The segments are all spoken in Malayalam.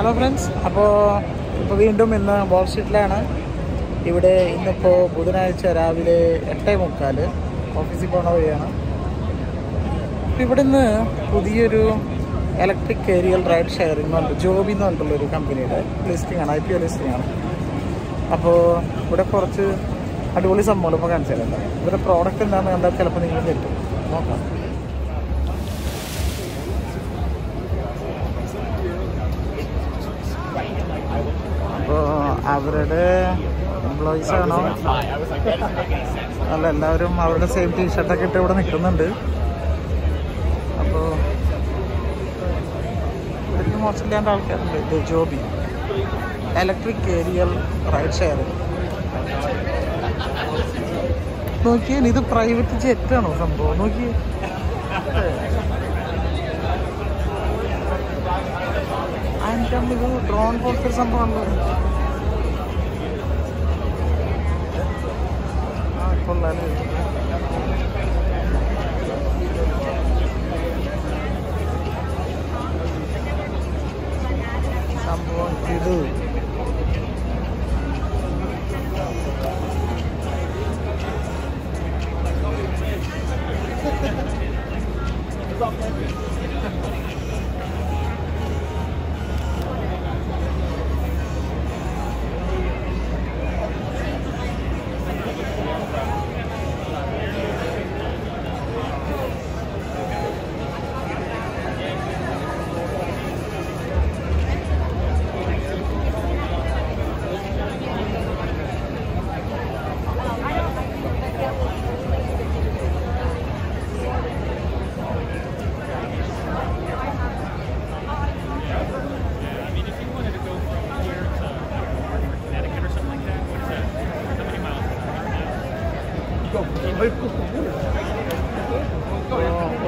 ഹലോ ഫ്രണ്ട്സ്, ഇപ്പോൾ വീണ്ടും ഇന്ന് ബോൾ സ്ട്രീറ്റിലാണ്. ഇവിടെ ഇന്നിപ്പോൾ ബുധനാഴ്ച രാവിലെ 8:45 ഓഫീസിൽ പോകുന്ന വഴിയാണ്. അപ്പോൾ ഇവിടെ നിന്ന് പുതിയൊരു ഇലക്ട്രിക് ഏരിയൽ റൈഡ് ഷെയറിംഗ് ഉണ്ട്, ജോബി എന്ന് പറഞ്ഞിട്ടുള്ളൊരു കമ്പനിയുടെ ലിസ്റ്റിംഗ് ആണ്, IPO ലിസ്റ്റിംഗ് ആണ്. അപ്പോൾ ഇവിടെ കുറച്ച് അടിപൊളി സംഭവങ്ങൾ ഇപ്പോൾ കാണിച്ചു തരാം. ഇവരുടെ പ്രോഡക്റ്റ് എന്താണെന്ന് കണ്ടാൽ ചിലപ്പോൾ നിങ്ങൾ കിട്ടും, നോക്കാം. അപ്പോൾ അവരുടെ എംപ്ലോയീസ് ആണോ അല്ല, എല്ലാവരും അവരുടെ സെയിം ടീഷർട്ടൊക്കെ ഇട്ട് ഇവിടെ നിൽക്കുന്നുണ്ട്. അപ്പോൾ ഇവിടേക്ക് മോശമില്ലാണ്ട് ആൾക്കാരുണ്ട്. ഇത് Joby electric aerial ride sharing. നോക്കിയേ, ഇത് പ്രൈവറ്റ് ജെറ്റാണോ സംഭവം? നോക്കി, അതിൻ്റെ ഇത് ഡ്രോൺ പോലത്തെ സംഭവമാണല്ലോ. കൊള്ളാല്ലേ സംഭവം. ഇത്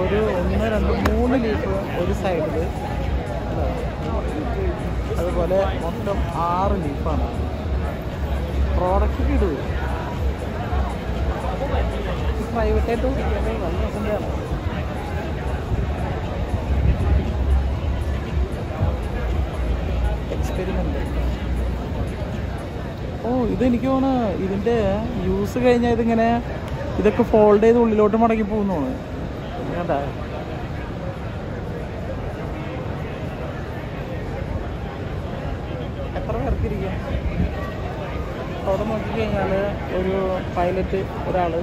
ഒരു 1, 2, 3 ലീഫ് ഒരു സൈഡിൽ, അതുപോലെ മൊത്തം 6 ലീഫാണ്. പ്രോഡക്റ്റ് ഇടുക പ്രൈവറ്റായിട്ട് ഓടിക്കാതെ നല്ല രസമാണ്. എക്സ്പെരിമെൻ്റ്. ഇതെനിക്ക് തോന്നുന്നു ഇതിൻ്റെ യൂസ് കഴിഞ്ഞാൽ ഇതിങ്ങനെ ഇതൊക്കെ ഫോൾഡ് ചെയ്ത് ഉള്ളിലോട്ട് മടങ്ങി പോകുന്നു. കേട്ടാ, എത്ര പേർക്കിരിക്കും? അവിടെ നോക്കിക്കഴിഞ്ഞാൽ ഒരു പൈലറ്റ്, ഒരാൾ,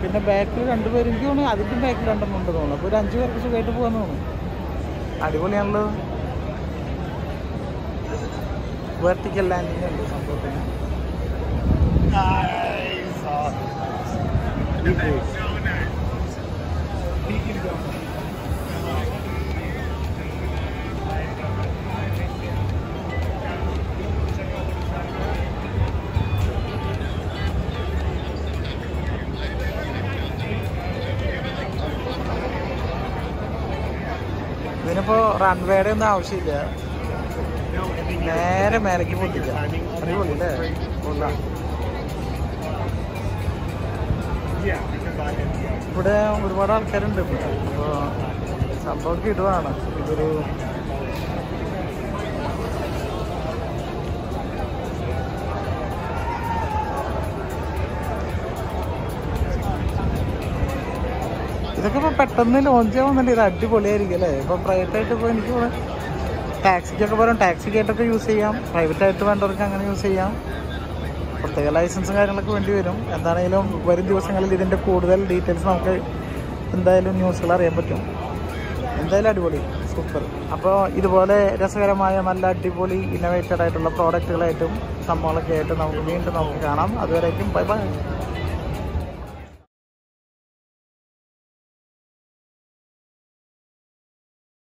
പിന്നെ ബാക്കിൽ 2 പേര്. എനിക്ക് തോന്നുന്നു അതിൻ്റെ ബാക്കിൽ 2 ഉണ്ട് തോന്നുന്നു. അപ്പോൾ ഒരു 5 പേർക്ക് സുഖമായിട്ട് പോകാൻ തോന്നുന്നു. അടിപൊളിയാണല്ലോ. വെർട്ടിക്കൽ ലാൻഡിങ് ഉണ്ട് സംഭവത്തിന്. ഇതിനിപ്പോൾ റൺവേയുടെ ഒന്നും ആവശ്യമില്ല, നേരെ മേലേക്ക് പൊട്ടിക്കാം. അടിപൊളി അല്ലേ? കൊള്ളാം. ഇവിടെ ഒരുപാട് ആൾക്കാരുണ്ട്. ഇപ്പോൾ സംഭവം ഇടുവാണ്. ഇതൊരു ഇതൊക്കെ ഇപ്പോൾ പെട്ടെന്ന് ലോഞ്ച് ആവുന്നുണ്ട്. ഇത് അടിപൊളിയായിരിക്കും അല്ലേ? ഇപ്പോൾ പ്രൈവറ്റായിട്ട് ഇപ്പോൾ എനിക്ക് ടാക്സിക്കൊക്കെ പറയാം, ടാക്സിക്കായിട്ടൊക്കെ യൂസ് ചെയ്യാം. പ്രൈവറ്റായിട്ട് വേണ്ടവർക്ക് അങ്ങനെ യൂസ് ചെയ്യാം. പ്രത്യേക ലൈസൻസും കാര്യങ്ങളൊക്കെ വേണ്ടി വരും. എന്താണെങ്കിലും വരും ദിവസങ്ങളിൽ ഇതിൻ്റെ കൂടുതൽ ഡീറ്റെയിൽസ് നമുക്ക് എന്തായാലും ന്യൂസുകൾ അറിയാൻ പറ്റും. എന്തായാലും അടിപൊളി, സൂപ്പർ. അപ്പോൾ ഇതുപോലെ രസകരമായ നല്ല അടിപൊളി ഇന്നോവേറ്റഡ് ആയിട്ടുള്ള പ്രോഡക്റ്റുകളായിട്ടും സംഭവങ്ങളൊക്കെ ആയിട്ട് നമുക്ക് വീണ്ടും കാണാം. അതുവരേക്കും ബൈ ബൈ.